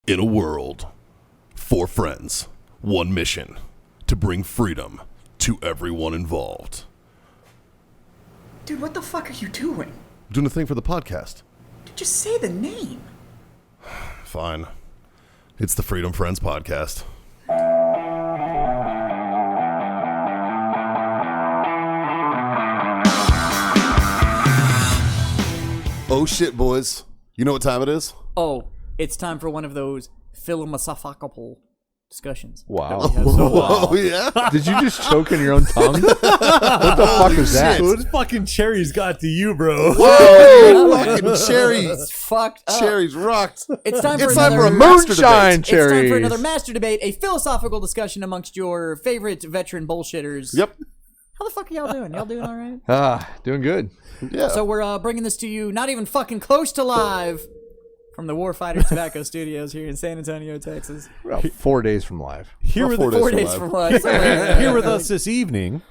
In a world, 4 friends, 1 mission, to bring freedom to everyone involved. Dude, what the fuck are you doing? Doing a thing for the podcast. Dude, just say the name. Fine. It's the Freedom Friends Podcast. Oh shit, boys. You know what time it is? Oh, it's time for one of those philosophical discussions. Wow. Oh, yeah? Did you just choke in your own tongue? What the fuck is that? What fucking cherries got to you, bro? Whoa, fucking cherries. Fucked up. Cherries rocked. It's time for It's time for a another master Moonshine debate. It's time cherries. for another master debate, a philosophical discussion amongst your favorite veteran bullshitters. Yep. How the fuck are y'all doing? Y'all doing all right? Doing good. Yeah. So we're bringing this to you, not even fucking close to live, from the Warfighter Tobacco Studios here in San Antonio, Texas. About 4 days from live. Here with, 4 days 4 from days live. from live. here with us this evening,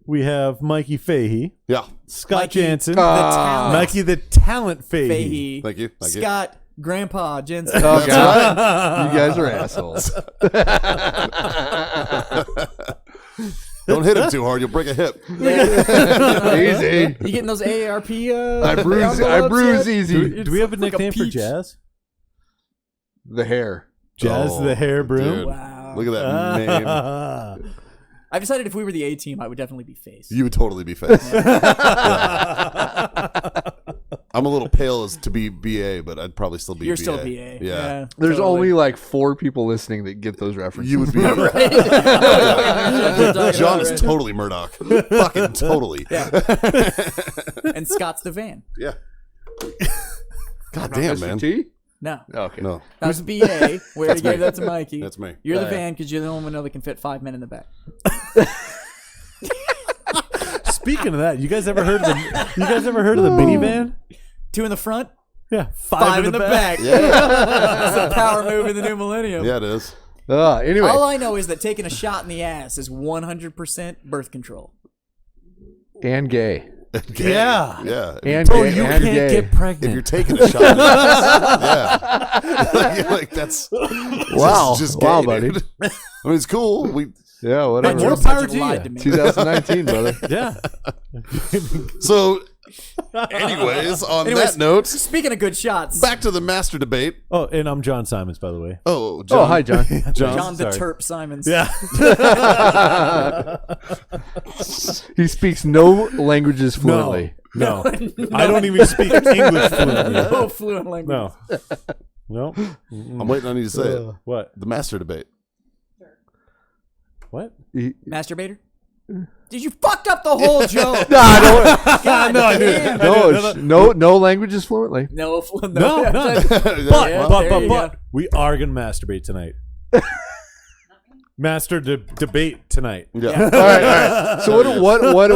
we have Mikey Fahey, Yeah. Scott Mikey, Jansen, the talent. Mikey the Talent Fahey. Fahey. Thank you. Thank you. Scott, Grandpa Jensen. Oh, God. You guys are assholes. Don't hit him too hard. You'll break a hip. Easy. You getting those AARP? I bruise easy. Do we have a like a nickname for peach. Jazz? The hair. Jazz Oh, the Hair Broom? dude. Wow. Look at that name. I've decided if we were the A team, I would definitely be face. You would totally be face. I'm a little pale as to be BA, but I'd probably still be You're BA. still BA. Yeah. There's totally. only like 4 people listening that get those references. You would be. John is totally Murdoch. Fucking totally. And Scott's the van. Yeah. God damn, Mr. man. T? No. Okay. No. That's BA. We already gave that to Mikey. That's me. You're the van because you're the only one that can fit 5 men in the back. Speaking of that, you guys ever heard of the minivan? 2 in the front, Yeah, 5 in the back. Yeah. That's a power move in the new millennium. Yeah, it is. Anyway. All I know is that taking a shot in the ass is 100% birth control. And gay. Gay. Yeah. Yeah. And Bro, gay. you and can't gay. get If pregnant. you're taking a shot, yeah, like that's Wow. just gay, Wow, buddy. dude. I mean, it's cool. Yeah, More whatever. power to lied you. to me. 2019, brother. Yeah. So, anyways, on that note, Speaking of good shots, back to the master debate. Oh, and I'm John Simons, by the way. Oh, John. Oh, hi, John. John the sorry. Terp Simons. Yeah. He speaks no languages fluently. No. I don't even speak English fluently. No fluent language. No. I'm waiting on you to say it. What? The master debate. What? Masturbator? Did you fucked up the whole joke? God, no, I didn't. No languages fluently. No. No. Yeah, there you But we are gonna masturbate tonight. Debate tonight. Yeah. All right. So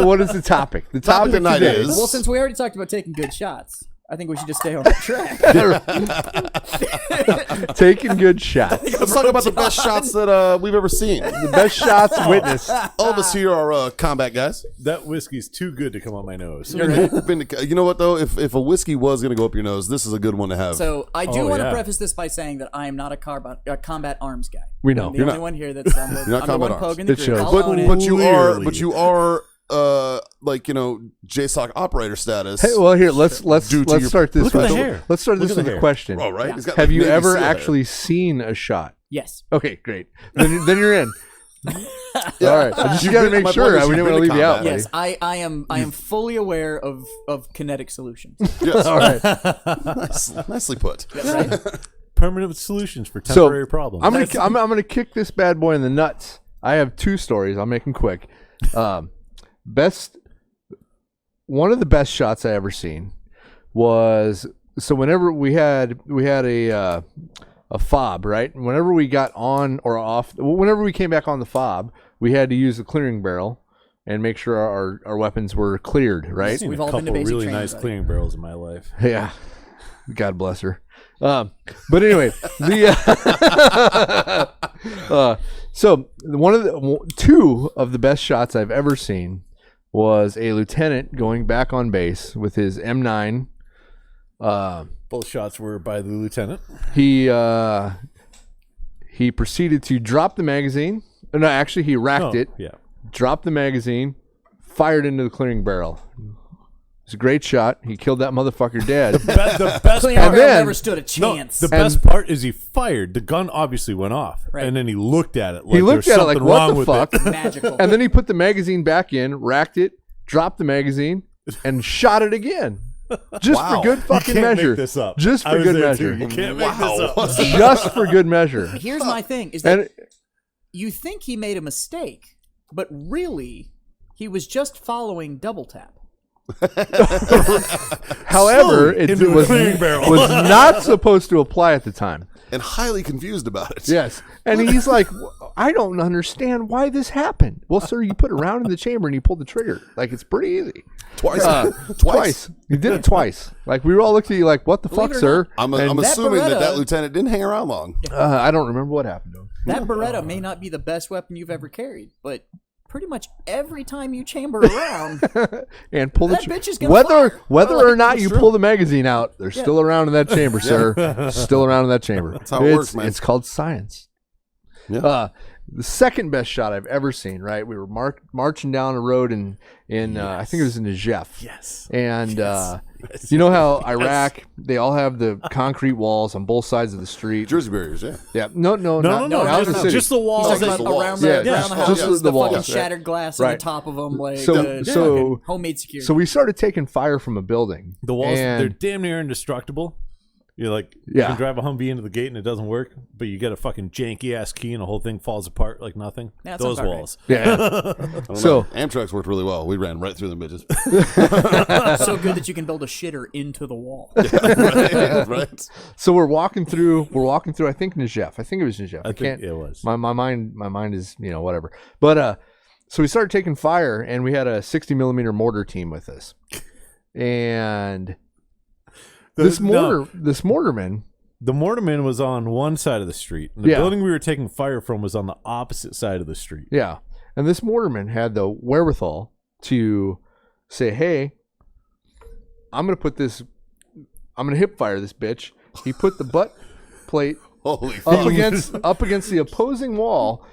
what is the topic? The topic tonight today is- Well, since we already talked about taking good shots, I think we should just stay on the track. taking good shots. Let's talk about the best shots that we've ever seen. The best shots witnessed. All of us here are combat guys. That whiskey's too good to come on my nose. You know what though? If a whiskey was going to go up your nose, this is a good one to have. So I do Oh, want to yeah. preface this by saying that I am not a combat arms guy. We know. I'm the You're only one here that's on the, You're not I'm the one combat arms. poking the It group. shows. I'll but own it. but you Clearly. are like JSOC operator status. Hey, well, here let's Due to your- start this. Look at with the hair. Let's start Look this at with the a hair. question. Oh, right. He's got Have like you Navy ever SEAL hair. actually seen a shot? Yes. Okay, great. Then you're in. All right. I just You've got to been- make my sure. point is We you've didn't want to been leave to you out. combat. Yes, I am fully aware of kinetic solutions. Yes. All right. Nicely put. Right? Permanent solutions for So temporary problems. I'm gonna kick this bad boy in the nuts. I have 2 stories. I'll make them quick. One of the best shots I ever seen was whenever we had a fob, right? Whenever we got on or off, whenever we came back on the fob, we had to use the clearing barrel and make sure our weapons were cleared, right? seen We've a all been couple to basic really training, nice buddy. clearing barrels in my life. Yeah. God bless her. But anyway, so two of the best shots I've ever seen was a lieutenant going back on base with his M9. Both shots were by the lieutenant. He He proceeded to drop the magazine. No, actually, he racked it, Yeah. dropped the magazine, fired into the clearing barrel. It was a great shot. He killed that motherfucker dead. The best Clean part, Barrel then- never stood a chance. the best part is he fired. The gun obviously went off, Right. and then he looked at it. Like He looked there's at it like, something what wrong the with fuck? it. Magical. And then he put the magazine back in, racked it, dropped the magazine, and shot it again. Just Wow. for good fucking You can't measure. make this up. Just I for was good there measure. too. You can't make this up. Just for good measure. Here's my thing: is that And you think he made a mistake, but really, he was just following double tap. however, it into a was, clearing barrel. was not supposed to apply at the time. And highly confused about it. Yes. And he's like, I don't understand why this happened. Well, sir, you put a round in the chamber and you pulled the trigger. Like, it's pretty easy. Twice. Twice. You did it twice. Like, we were all looking at you like, what the Believe fuck, it or sir? I'm That assuming that Beretta- lieutenant didn't hang around long. I don't remember what happened to him. That Beretta may not be the best weapon you've ever carried, but pretty much every time you chamber around, And pull the That bitch is gonna fire. whether Like, or not it's you true. pull the magazine out, they're still around in that chamber, sir. Still around in that chamber. That's how it works, man. It's called science. Yeah. The second best shot I've ever seen. Right, we were marching down a road in I think it was in Najaf. Yes. And you know how Iraq, they all have the concrete walls on both sides of the street. Jersey barriers, yeah. Yeah, no, No, out in the city. just the he's walls. talking just about the walls. around, Yeah, around just- the house, just the the walls, fucking right. shattered glass on Right. the top of them, like So- the so- fucking homemade security. So we started taking fire from a building. The walls, and they're damn near indestructible. You're like, you Yeah. can drive a Humvee into the gate and it doesn't work, but you get a fucking janky ass key and the whole thing falls apart like nothing. Yeah, that Those sounds about walls. yeah. I don't So- know. Amtrak's worked really well. We ran right through them bitches. So good that you can build a shitter into the wall. right? So we're walking through. I think Najaf. I think it was Najaf. I think can't. it was. My mind is whatever. But so we started taking fire, and we had a 60 millimeter mortar team with us, and this mortarman. The mortarman was on one side of the street. And the Yeah. building we were taking fire from was on the opposite side of the street. Yeah, and this mortarman had the wherewithal to say, "Hey, I'm gonna hip fire this bitch." He put the butt plate Holy up fuck. against the opposing wall,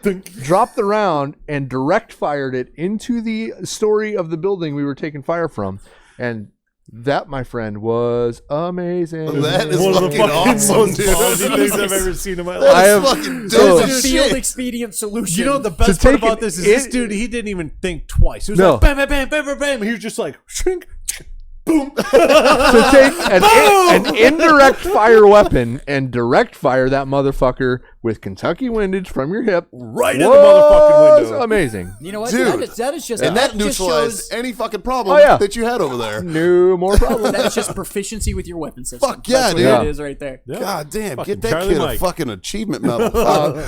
dropped the round, and direct fired it into the story of the building we were taking fire from. And that, my friend, was amazing. That is One of the fucking fucking awesome, most dude. quality things I've ever seen in my life. That I is have- fucking so- dope It's as a field shit. expedient solution. You know the best To part take about it this is this in- dude, he didn't even think twice. He was No. like, bam, bam, bam, bam, bam, bam. He was just like, shrink, boom. To take an indirect fire weapon and direct fire that motherfucker with Kentucky windage from your hip Right in the motherfucking was window. amazing. You know what? Dude. That is just And that just neutralized shows any fucking problem Oh, yeah. that you had over there. No more problem. that's just proficiency with your weapon system. Fuck yeah, That's what dude. it is right there. Yeah. God damn, Fucking get that Charlie kid Mike. a fucking achievement medal.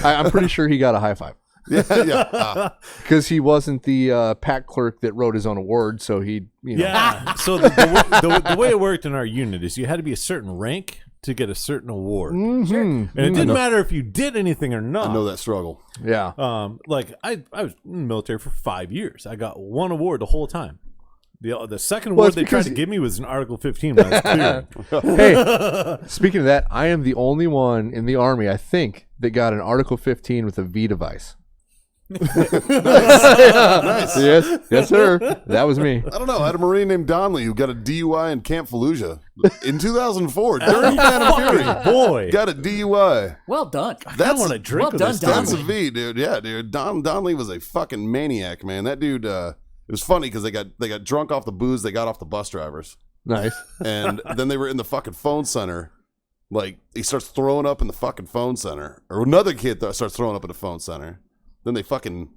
I'm pretty sure he got a high five yeah, yeah. because he wasn't the pack clerk that wrote his own award, so he, Yeah. So the way it worked in our unit is you had to be a certain rank to get a certain award. Mhm. And it didn't matter if you did anything or not. I know that struggle. Yeah. Like I was in the military for 5 years. I got one award the whole time. The second Well, award it's they tried because to give me was an Article 15 when I was cleared. Hey, speaking of that, I am the only one in the Army, I think, that got an Article 15 with a V device. Nice. Yes, sir. That was me. I don't know. I had a Marine named Donley who got a DUI in Camp Fallujah in 2004 during Phantom Fury. Boy. Got a DUI. Well done. I want to drink well with done, this Don. That's a V, dude. Yeah, dude. Donley was a fucking maniac, man. That dude. It was funny because they got drunk off the booze they got off the bus drivers, Nice. and then they were in the fucking phone center. Like he starts throwing up in the fucking phone center, or another kid starts throwing up in the phone center. Then they fucking.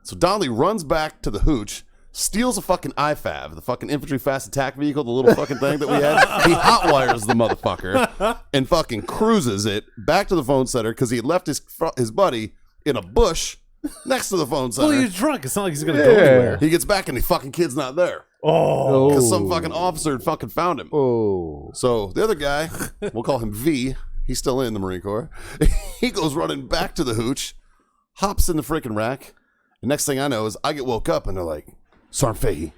So Donley runs back to the hooch, steals a fucking IFAV, the fucking infantry fast attack vehicle, the little fucking thing that we had. He hotwires the motherfucker and fucking cruises it back to the phone center because he had left his buddy in a bush next to the phone Well, center. he's drunk. It's not like he's going to go Yeah. anywhere. He gets back and the fucking kid's not there Oh. because some fucking officer had fucking found him. Oh. So the other guy, we'll call him V. He's still in the Marine Corps. He goes running back to the hooch, hops in the freaking rack. And next thing I know is I get woke up and they're like, Sergeant Fahey,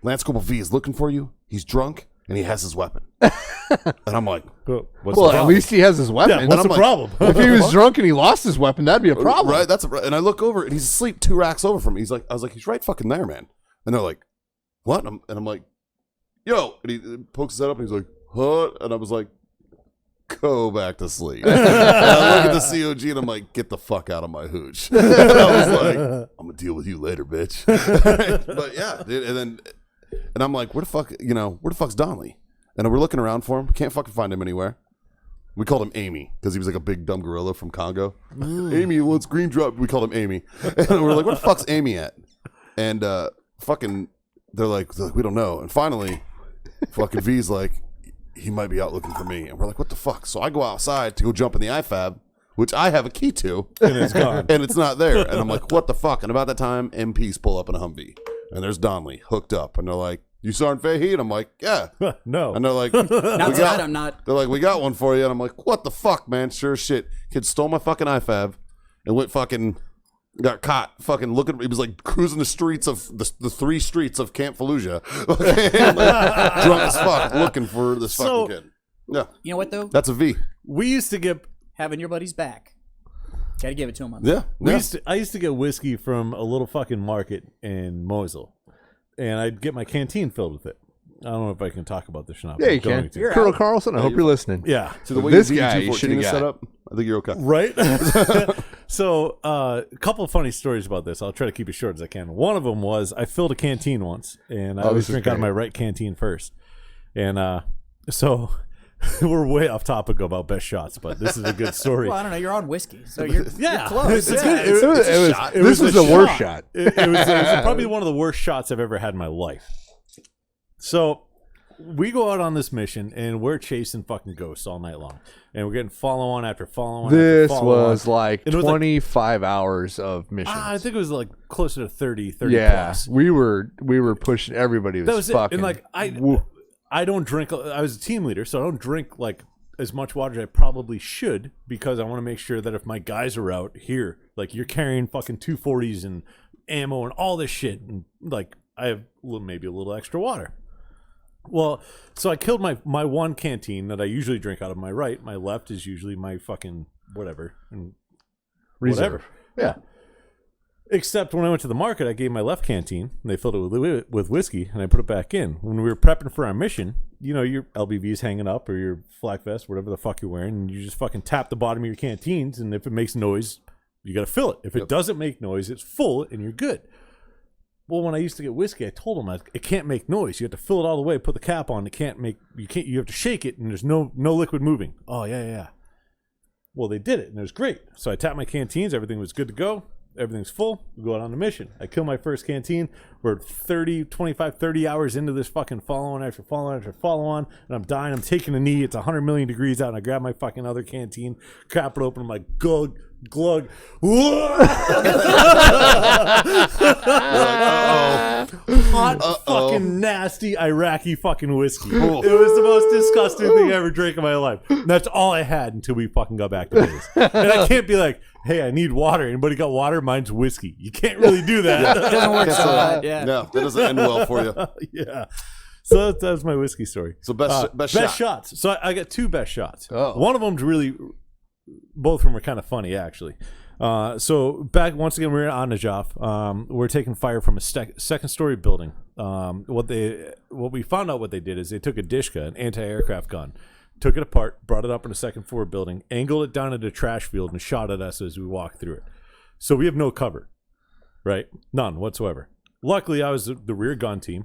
Lance Corporal V is looking for you. He's drunk and he has his weapon. And I'm like, What's Well, the at problem? least he has his weapon. Yeah, what's the I'm like- problem? if he was drunk and he lost his weapon, that'd be a problem. right? And I look over and he's asleep 2 racks over from me. I was like, he's right fucking there, man. And they're like, what? And I'm like, yo. And he pokes his head up and he's like, huh? And I was like, go back to sleep. And I look at the COG and I'm like, get the fuck out of my hooch. And I was like, I'm gonna deal with you later, bitch. But yeah, dude, and I'm like, where the fuck's Donnelly? And we're looking around for him. Can't fucking find him anywhere. We called him Amy because he was like a big dumb gorilla from Congo. Amy wants green drop. We called him Amy. And we're like, where the fuck's Amy at? And they're like, we don't know. And finally, fucking V's like, he might be out looking for me. And we're like, what the fuck? So I go outside to go jump in the IFAB, which I have a key to. And it's gone. And it's not there. And I'm like, what the fuck? And about that time, MPs pull up in a Humvee. And there's Donnelly hooked up. And they're like, you Sergeant Fahey? And I'm like, yeah. No. And they're like, Not tonight, I'm not. They're like, we got one for you. And I'm like, what the fuck, man? Sure as shit. Kid stole my fucking IFAB and went fucking, got caught fucking looking. He was like cruising the streets of the 3 streets of Camp Fallujah. Okay? Like, drunk as fuck looking for this So- fucking kid. Yeah. You know what though? That's a V. We used to get Having your buddy's back. Gotta give it to him. On Yeah. I used to get whiskey from a little fucking market in Mosul, and I'd get my canteen filled with it. I don't know if I can talk about this or not. Yeah, but you I'm going can. to. Colonel Carlson, I hope you're listening. Yeah. So the way This your guy you VG14 should've is got. set up, I think you're okay. Right? So, a couple of funny stories about this. I'll try to keep it short as I can. One of them was I filled a canteen once, and I always this is drink out of great. my right canteen first. And so we're way off topic about best shots, but this is a good story. Well, I don't know. You're on whiskey, so you're Yeah. close. It's Yeah. good. This was a the worst shot. It was probably one of the worst shots I've ever had in my life. So we go out on this mission and we're chasing fucking ghosts all night long, and we're getting follow on after follow on. This after follow was on. like And it was like- 25 hours of missions. I think it was like closer to 30 yeah, plus. we were pushing. Everybody was, That was it. fucking. And like woo. I don't drink. I was a team leader, so I don't drink like as much water as I probably should, because I want to make sure that if my guys are out here, like you're carrying fucking 240s and ammo and all this shit, and like I have maybe a little extra water. Well, so I killed my one canteen that I usually drink out of my right. My left is usually my fucking whatever and Reserve. Yeah. Except when I went to the market, I gave my left canteen, and they filled it with whiskey, and I put it back in. When we were prepping for our mission, you know, your LBV's hanging up, or your flak vest, whatever the fuck you're wearing, and you just fucking tap the bottom of your canteens, and if it makes noise, you got to fill it. If it doesn't make noise, it's full, and you're good. Well, when I used to get whiskey, I told them it can't make noise. You have to fill it all the way, put the cap on. You have to shake it, and there's no liquid moving. Oh, yeah. Well, they did it, and it was great. So I tapped my canteens. Everything was good to go. Everything's full. We go out on the mission. I kill my first canteen. We're 30 hours into this fucking follow-on after follow-on, and I'm dying. I'm taking a knee. It's 100 million degrees out, and I grab my fucking other canteen, crap it open. I'm like, glug. Hot fucking nasty Iraqi fucking whiskey. It was the most disgusting thing I ever drank in my life. And that's all I had until we fucking got back to base. And I can't be like, hey, I need water. Anybody got water? Mine's whiskey. You can't really do that. It doesn't work so bad. Yeah. No, that doesn't end well for you. Yeah. So that's my whiskey story. So best shot. shots. So I got 2 best shots. Oh. One of them's really, both of them are kind of funny actually. So back once again, we're on Najaf. We're taking fire from a second story building. What we found out what they did is they took a Dishka, an anti-aircraft gun, took it apart, brought it up in a second floor building, angled it down into a trash field, and shot at us as we walked through it. So we have no cover, right? None whatsoever. Luckily, I was the rear gun team,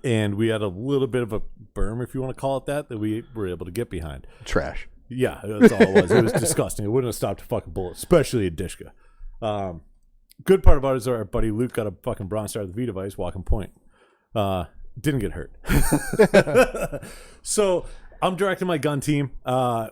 and we had a little bit of a berm, if you want to call it that we were able to get behind. Trash. Yeah, that's all it was. It was disgusting. It wouldn't have stopped a fucking bullet, especially a Dishka. Good part about it is our buddy Luke got a fucking Bronze Star with the V device, walking point. Didn't get hurt. So I'm directing my gun team. I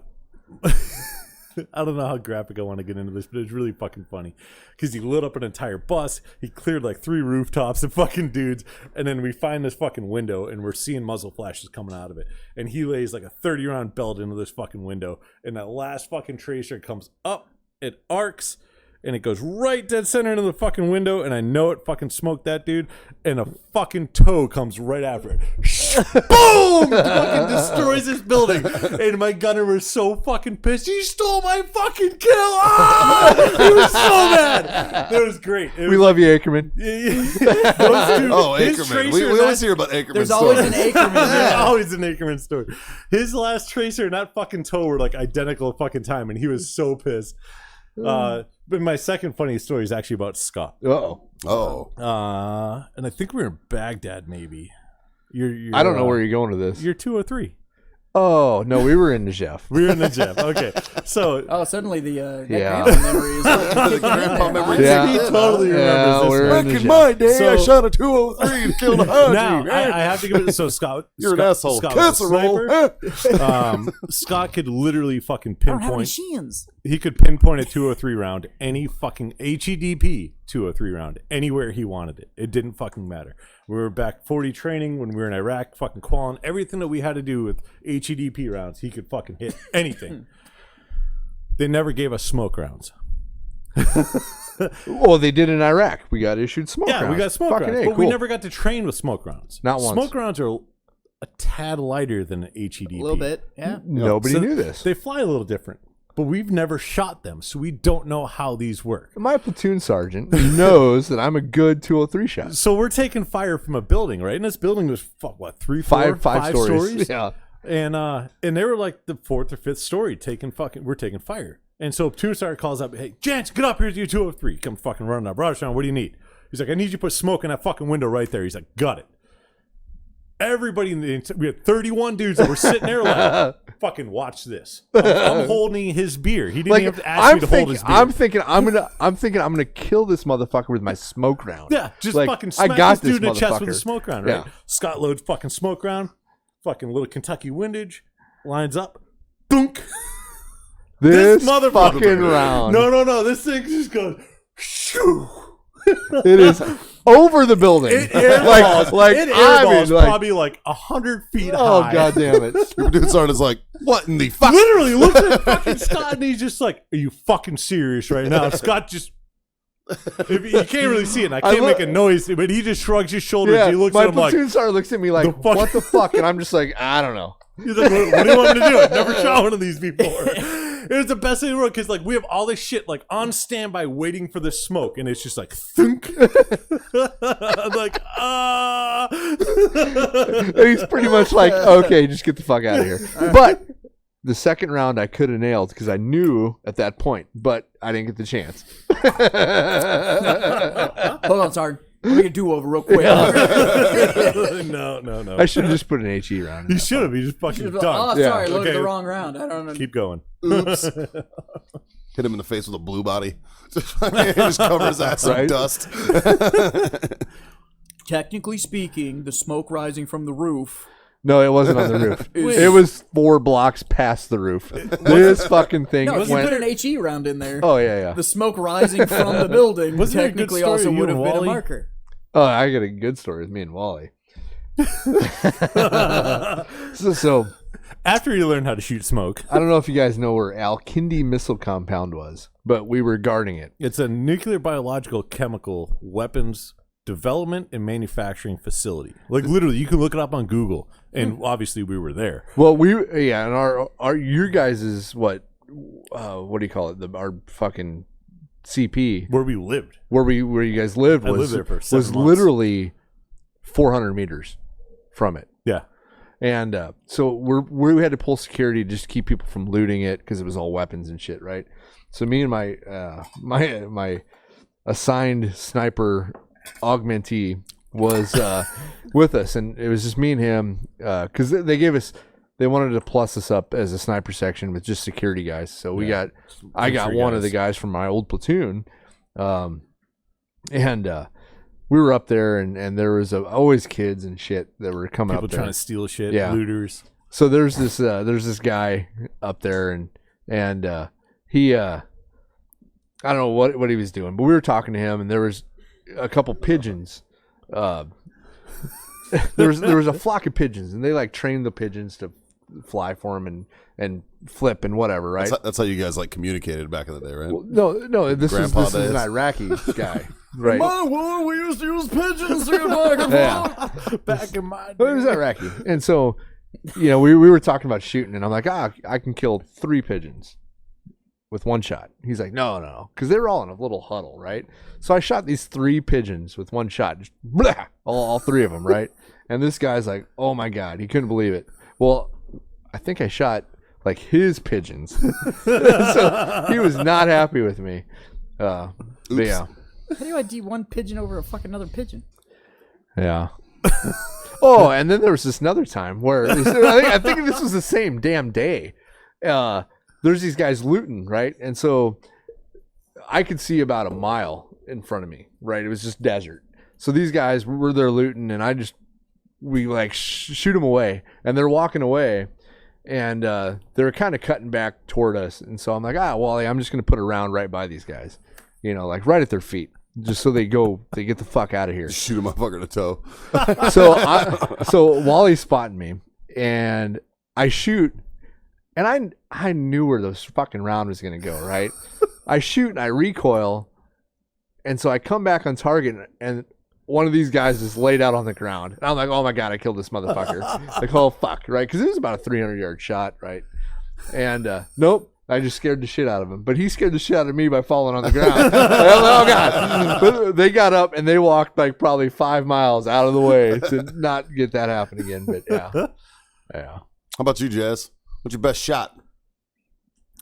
don't know how graphic I want to get into this, but it's really fucking funny because he lit up an entire bus. He cleared like 3 rooftops of fucking dudes, and then we find this fucking window, and we're seeing muzzle flashes coming out of it. And he lays like a 30-round belt into this fucking window, and that last fucking tracer comes up, it arcs, and it goes right dead center into the fucking window, and I know it fucking smoked that dude, and a fucking toe comes right after it. boom, fucking destroys this building. And my gunner was so fucking pissed. You stole my fucking kill. Ah! He was so mad. It was great. We love you, Ackerman. Those two, Oh, his Ackerman. tracer We and always that- hear about Ackerman. There's always an stories. Ackerman. There's Yeah. always an Ackerman story. His last tracer and that fucking toe were like identical fucking time, and he was so pissed. But my second funny story is actually about Scott. Uh-oh. Oh. And I think we were in Baghdad, maybe. You're I don't know where you're going to this. You're 203. Oh, no, we were in Najaf. We were in the gym. Okay, so Oh, suddenly the Yeah. grandpa memory is The grandpa memory. Yeah. he totally Yeah, remembers we're this. in Back in Najaf. my day, I So- shot a 203 and killed a Haji. Now I have to give it. So Scott, You're an Scott, asshole. Scott was a Casserole. sniper. Scott could literally fucking I don't have any pinpoint. shins. He could pinpoint a 203 round, any fucking HEDP 203 round, anywhere he wanted it. It didn't fucking matter. We were back 40 training when we were in Iraq, fucking qualling. Everything that we had to do with HEDP rounds, he could fucking hit anything. They never gave us smoke rounds. Well, they did in Iraq. We got issued smoke Yeah, rounds. we got smoke Fucking rounds, A, but we cool. never got to train with smoke rounds. Not once. Smoke rounds are a tad lighter than an HEDP. A little bit, yeah. Nobody So knew this. They fly a little different, but we've never shot them, so we don't know how these work. My platoon sergeant knows that I'm a good 203 shot. So we're taking fire from a building, right? And this building was Five stories. Yeah. And they were like the fourth or fifth story we're taking fire. And so platoon sergeant calls up, hey, Jance, get up here to you 203. Come fucking running up. Rajasthan, what do you need? He's like, I need you to put smoke in that fucking window right there. He's like, got it. Everybody we had 31 dudes that were sitting there like, fucking watch this. I'm holding his beer. He didn't have to ask me to hold his beer. I'm thinking I'm gonna kill this motherfucker with my smoke round. Yeah, just Like, fucking I smack got this dude in the this chest with a motherfucker. smoke round, right? Yeah. Scott loads fucking smoke round, fucking little Kentucky windage, lines up, dunk. This motherfucker- fucking round. No, this thing just goes, shoo. It is over the building. It airballs. like It I airballs mean, like, probably like 100 feet oh high. god damn it. Your platoon sergeant's like, what in the fuck? Literally looks at fucking Scott and he's just like, are you fucking serious right now? Scott just, you can't really see it and I can't make a noise, but he just shrugs his shoulders. Yeah, He looks my at him like, platoon sergeant looks at me like, "The fuck?" what the fuck? And I'm just like, I don't know. he's like, what do you want me to do? I've never shot one of these before. It was the best thing in the world because like we have all this shit like on standby waiting for the smoke and it's just like thunk. I'm like And he's pretty much like, okay, just get the fuck out of here. But the second round I could have nailed because I knew at that point, but I didn't get the chance. Hold on, Sarge. Let me get a do-over real quick. no. I should have just put an HE round. in You that should have. You just fucking Oh, done. Yeah. sorry, loaded Okay. the wrong round. I don't know. Keep going. Oops. Hit him in the face with a blue body. Just cover his ass in Right? dust. Technically speaking, the smoke rising from the roof. No, it wasn't on the roof. Wait. It was 4 blocks past the roof. This fucking thing No, if you went. put an HE round in there, Oh yeah. the smoke rising from the building Wasn't there a good technically story also of you would and have been a Wally? marker. Oh, I got a good story with me and Wally. So After you learn how to shoot smoke, I don't know if you guys know where Al-Kindi Missile Compound was, but we were guarding it. it's a nuclear, biological, chemical weapons development and manufacturing facility. Like literally, you can look it up on Google, and obviously we were there. Well, and our your guys is what do you call it? Our fucking CP Where we lived. where you guys lived I was lived there for 7 was months. literally 400 meters from it. Yeah. And so we had to pull security just to keep people from looting it because it was all weapons and shit, right? So me and my my assigned sniper augmentee was with us, and it was just me and him because they wanted to plus us up as a sniper section with just security guys. So I got Infantry one of the guys from my old platoon, and we were up there, and there was always kids and shit that were coming People up there. trying to steal shit, Yeah. looters. So there's this guy up there, and he I don't know what he was doing, but we were talking to him, and there was a couple pigeons. There was a flock of pigeons, and they like trained the pigeons to fly for him and flip and whatever, right? That's how you guys like communicated back in the day, right? Well, no, this is Grandpa an days. Iraqi guy, right? Well, we used to use pigeons here back in Back in my Well, he was Iraqi, and so we were talking about shooting, and I'm like, I can kill 3 pigeons with 1 shot. He's like, no, because they were all in a little huddle, right? So I shot these 3 pigeons with 1 shot, just blah, all 3 of them, right? And this guy's like, oh my god, he couldn't believe it. Well, I think I shot like his pigeons, so he was not happy with me. But yeah, How do you ID one pigeon over a fucking other pigeon? yeah. Oh, and then there was this another time where I think this was the same damn day. There's these guys looting, right? And so I could see about a mile in front of me, right? It was just desert. So these guys were there looting, and we like shoot them away, and they're walking away, and they're kind of cutting back toward us. And so I'm like, Wally, I'm just gonna put a round right by these guys, like right at their feet, just so they get the fuck out of here. Shoot a motherfucker in the toe. So Wally's spotting me, and I shoot, and I knew where this fucking round was gonna go, right? I shoot and I recoil, and so I come back on target, and one of these guys is laid out on the ground, and I'm like, oh my god, I killed this motherfucker. Like, oh fuck, right? Because it was about a 300-yard shot, right? And nope. I just scared the shit out of him. But he scared the shit out of me by falling on the ground. Oh, God. But they got up and they walked like probably 5 miles out of the way to not get that happen again. But yeah. How about you, Jazz? What's your best shot?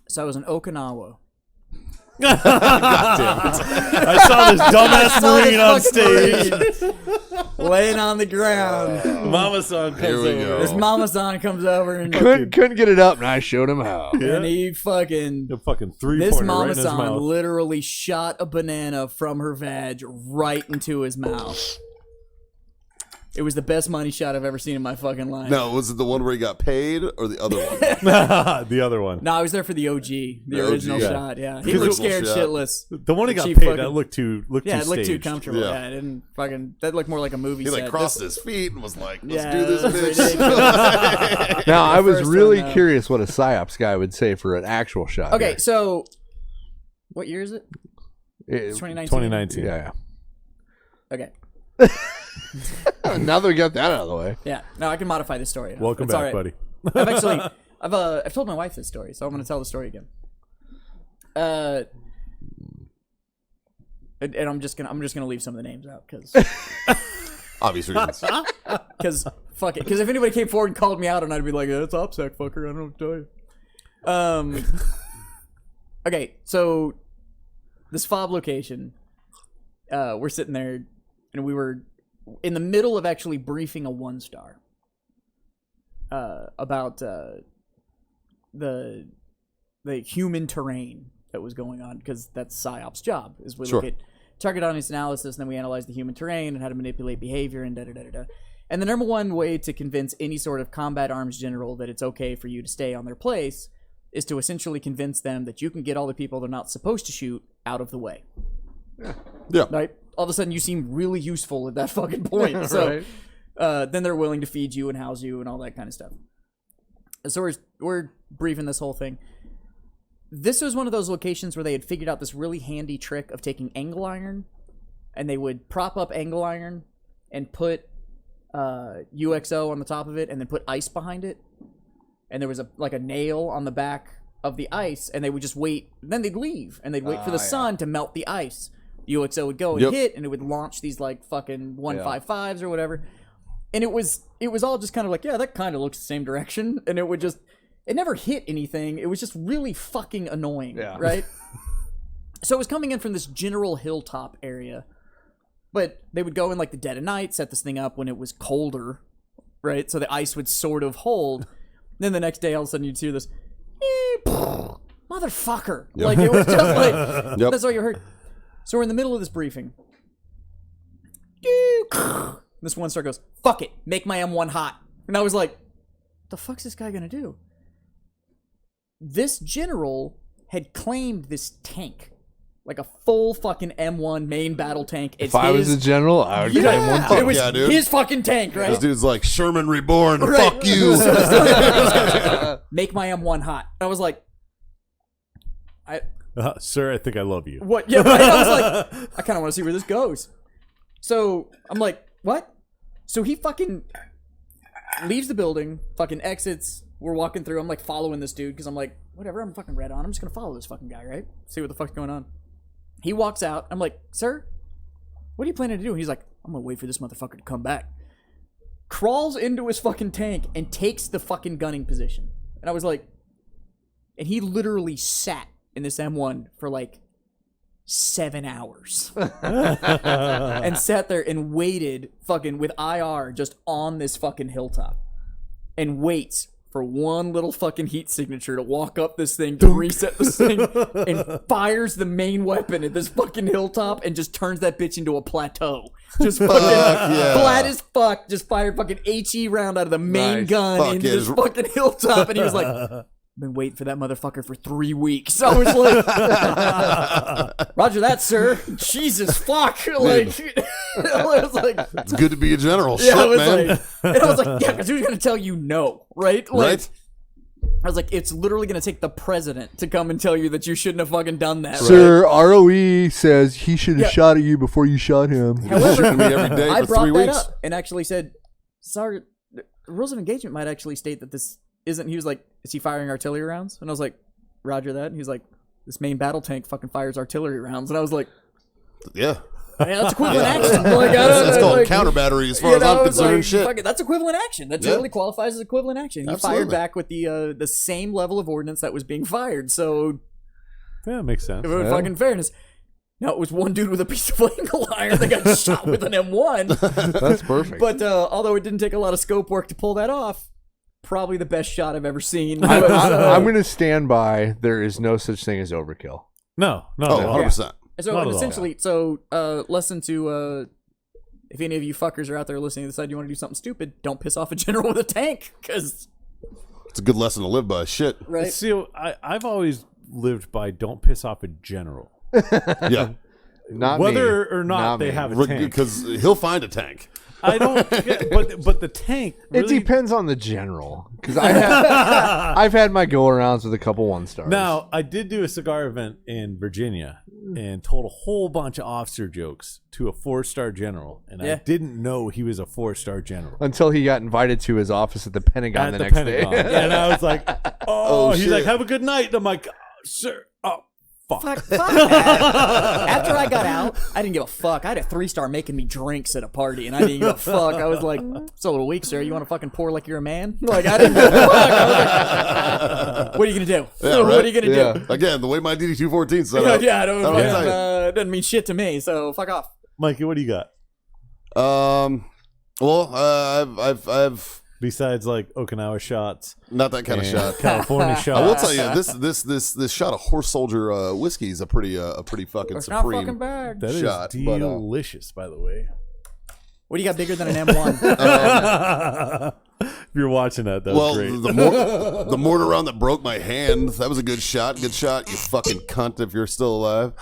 So I was in Okinawa. I saw this dumbass Marine on stage. Laying on the ground. Mama son comes Here we over. go. This mama-san comes over and Couldn't get it up, and I showed him how. and he fucking... A fucking 3-pointer This right in his mama-san mouth. literally shot a banana from her vag right into his mouth. It was the best money shot I've ever seen in my fucking life. No, was it the one where he got paid or the other one? The other one. No, I was there for the OG, the original OG, yeah. shot. Yeah, he The looked original scared shot. shitless. The one he got She paid, fucking- that looked too Yeah, it looked too staged. comfortable. Yeah. Yeah, it didn't fucking. That looked more like a movie He set. like crossed This- his feet and was like, "Let's Yeah, do this, that's bitch." ridiculous. Now, I was first really one, curious what a PsyOps guy would say for an actual shot. Okay, so what year is it? It- 2019. 2019. yeah. Okay. Now that we got that out of the way. Yeah. No, I can modify this story. Welcome It's all back, right. buddy. I've told my wife this story, so I'm going to tell the story again. And I'm just gonna leave some of the names out Obvious reasons. because fuck it. Because if anybody came forward and called me out, and I'd be like, "That's OPSEC, fucker. I don't know what to tell you." Okay, so this fob location, we're sitting there, and we were in the middle of actually briefing a 1-star about the human terrain that was going on, because that's PsyOps' job. Is we look Sure. at target audience analysis, and then we analyze the human terrain and how to manipulate behavior and da-da-da-da-da. And the number one way to convince any sort of combat arms general that it's okay for you to stay on their place is to essentially convince them that you can get all the people they're not supposed to shoot out of the way. Yeah. Right? All of a sudden, you seem really useful at that fucking point. So Right. then they're willing to feed you and house you and all that kind of stuff. So we're briefing this whole thing. This was one of those locations where they had figured out this really handy trick of taking angle iron, and they would prop up angle iron and put UXO on the top of it, and then put ice behind it. And there was a nail on the back of the ice, and they would just wait. Then they'd leave, and they'd wait for the sun to melt the ice. UXO would go and Yep. hit, and it would launch these like fucking 155s or whatever. And it was all just kind of like, yeah, that kind of looks the same direction, and it never hit anything. It was just really fucking annoying, right? So it was coming in from this general hilltop area, but they would go in like the dead of night, set this thing up when it was colder, right? So the ice would sort of hold. Then the next day, all of a sudden, you'd hear this, motherfucker. Like, it was just like, that's all you heard. So we're in the middle of this briefing. This 1-star goes, fuck it, make my M1 hot. And I was like, the fuck's this guy gonna do? This general had claimed this tank, like a full fucking M1 main battle tank. It's If I was his, a general, I would claim one Fuck it was yeah, dude. his fucking tank, right? This dude's like Sherman Reborn. Right. Fuck you. Make my M1 hot. I was like, Sir, I think I love you. what? Yeah, right? I was like, I kind of want to see where this goes. So I'm like, what? So he fucking leaves the building, fucking exits. We're walking through. I'm like following this dude because I'm like, whatever, I'm fucking red on. I'm just going to follow this fucking guy, right? See what the fuck's going on. He walks out. I'm like, sir, what are you planning to do? And he's like, I'm going to wait for this motherfucker to come back. Crawls into his fucking tank and takes the fucking gunning position. And I was like, and he literally sat in this M1 for like 7 hours and sat there and waited fucking with IR just on this fucking hilltop and waits for one little fucking heat signature to walk up this thing to reset this thing and fires the main weapon at this fucking hilltop and just turns that bitch into a plateau. Just fucking yeah. flat as fuck. Just fired fucking HE round out of the main Nice. gun Fuck into yeah, this just- fucking hilltop. And he was like, been waiting for that motherfucker for 3 weeks. I was like, Roger that, sir. Jesus fuck. Like, I was like, It's good to be a general. yeah, I Shit, was man. like, and I was like, yeah, because who's gonna tell you no, right? Like, Right? I was like, it's literally gonna take the president to come and tell you that you shouldn't have fucking done that. Sir, ROE says he should have Yeah. shot at you before you shot him. Shooting me every day I for brought 3 that weeks. up and actually said, sorry, the rules of engagement might actually state that this isn't. He was like, is he firing artillery rounds? And I was like, Roger that. And he's like, this main battle tank fucking fires artillery rounds. And I was like, Yeah. yeah, that's equivalent action. Like, I don't It's know, called like, counter battery as far you as know, I'm it's concerned. like, Shit. fuck it, that's equivalent action. That Yeah. totally qualifies as equivalent action. He Absolutely. fired back with the same level of ordnance that was being fired. So, Yeah, makes sense. in fucking fairness. Now, it was one dude with a piece of angle iron that got shot with an M1. That's perfect. But although it didn't take a lot of scope work to pull that off, probably the best shot I've ever seen. I'm going to stand by. There is no such thing as overkill. No, no, Oh, no. 100%. So Not at all. essentially, lesson to if any of you fuckers are out there listening to this side, you want to do something stupid, don't piss off a general with a tank, because It's a good lesson to live by. Shit. right. See, I've always lived by don't piss off a general. Yeah. Not Whether me. or not they me. have a tank. Because he'll find a tank. I don't get, but the tank It really, depends on the general. Because I've had my go arounds with a couple 1-stars. Now, I did do a cigar event in Virginia and told a whole bunch of officer jokes to a 4-star general, and I Yeah. didn't know he was a 4-star general. Until he got invited to his office at the Pentagon At the the next Pentagon. day. And I was like, Oh, he's shit. like, have a good night. And I'm like, sir, oh, fuck. Fuck that. After I got out, I didn't give a fuck. I had a 3-star making me drinks at a party, and I didn't give a fuck. I was like, it's a little weak, sir. You want to fucking pour like you're a man? Like, I didn't give a fuck. I was like, what are you going to do? Yeah, What right? are you going to Yeah. do? Again, the way my DD-214 set up. Yeah, I don't, That'll tell you. it doesn't mean shit to me, so fuck off. Mikey, what do you got? Well, I've Besides like Okinawa shots, not that kind of and shot. California shots. I will tell you this shot of Horse Soldier whiskey is a pretty fucking It's not supreme. fucking bad. That is shot, but, delicious, by the way. What do you got bigger than an M1? If you're watching that, that's Well, great. the mortar round that broke my hand, that was a good shot. Good shot, you fucking cunt if you're still alive.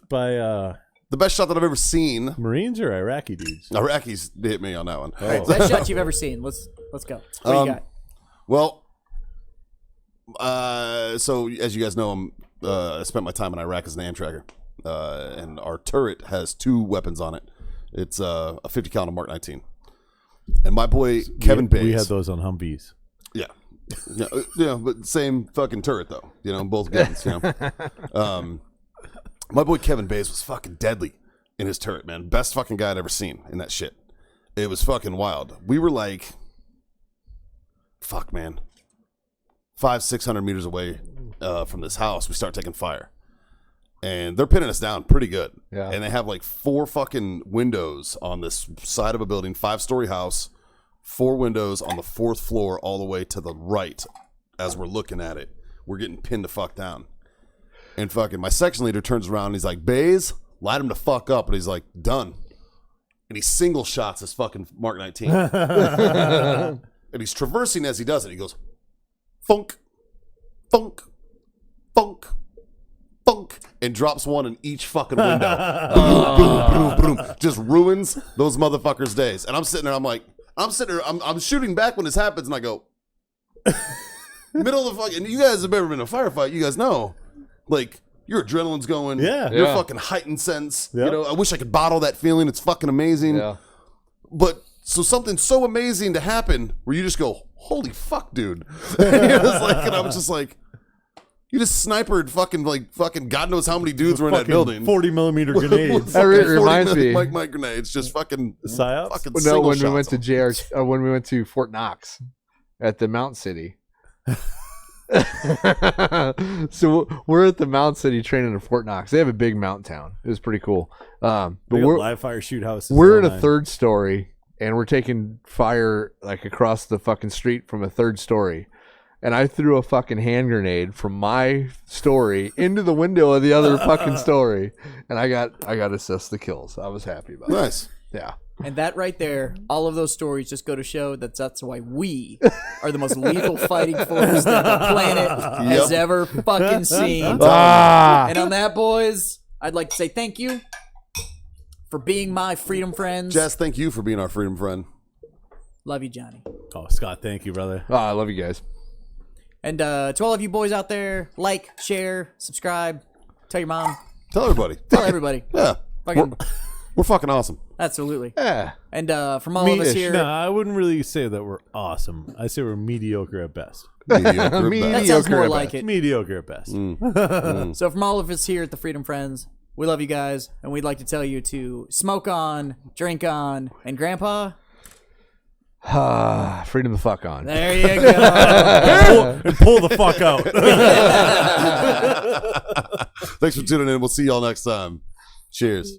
By The best shot that I've ever seen. Marines or Iraqi dudes? Iraqis hit me on that one. Best shot you've ever seen. Let's go. What do you got? Well, so as you guys know, I spent my time in Iraq as an Amtracker, and our turret has 2 weapons on it. It's a 50 caliber Mark 19, and my boy Kevin Bays. We had those on Humvees. Yeah. Yeah, but same fucking turret though. You know, both guns. You know, my boy Kevin Bays was fucking deadly in his turret, man. Best fucking guy I'd ever seen in that shit. It was fucking wild. We were like, fuck, man, 500-600 meters away from this house. We start taking fire, and they're pinning us down pretty good. Yeah. And they have like 4 fucking windows on this side of a building, 5-story house. 4 windows on the 4th floor all the way to the right as we're looking at it. We're getting pinned the fuck down. And fucking my section leader turns around and he's like, Bays, light him the fuck up. And he's like, done. And he single shots his fucking Mark 19. And he's traversing as he does it. He goes, funk, funk, funk, funk. thunk, and drops one in each fucking window. Boom, boom, boom, boom. Just ruins those motherfuckers' days. And I'm sitting there, I'm shooting back when this happens, and I go, middle of the fucking, you guys have ever been in a firefight, you guys know, like, your adrenaline's going. Yeah. Your Yeah. fucking heightened sense. Yep. You know, I wish I could bottle that feeling. It's fucking amazing. Yeah. But so something so amazing to happen where you just go, holy fuck, dude. And I was just like, you just snipered fucking God knows how many dudes were in that Fucking building. 40 millimeter grenades. That Fucking 40 reminds me. Mike grenades, just fucking Psyops? fucking No, single when shots. we went to when we went to Fort Knox at the Mount City. So we're at the Mount City training in Fort Knox. They have a big mountain town. It was pretty cool. But We got we're live fire shoot houses. we're in all a night. third story and we're taking fire like across the fucking street from a third story. And I threw a fucking hand grenade from my story into the window of the other fucking story, and I got assist the kills. I was happy about it. Nice. Yeah. And that right there, all of those stories just go to show that that's why we are the most lethal fighting force that the planet has ever fucking seen. Ah. And on that, boys, I'd like to say thank you for being my freedom friends. Jess, thank you for being our freedom friend. Love you, Johnny. Oh, Scott, thank you, brother. I love you guys. And to all of you boys out there, like, share, subscribe, tell your mom, Tell everybody. tell everybody. Yeah. Fucking, We're fucking awesome. absolutely. Yeah. And from all of us here, No, I wouldn't really say that we're awesome. I say we're mediocre at best. Mediocre at Mediocre that sounds more at like best. it. Mediocre at best. So from all of us here at the Freedom Friends, we love you guys, and we'd like to tell you to smoke on, drink on, and Grandpa, Freedom the fuck on. there you go. And pull the fuck out. Thanks for tuning in. We'll see y'all next time. Cheers.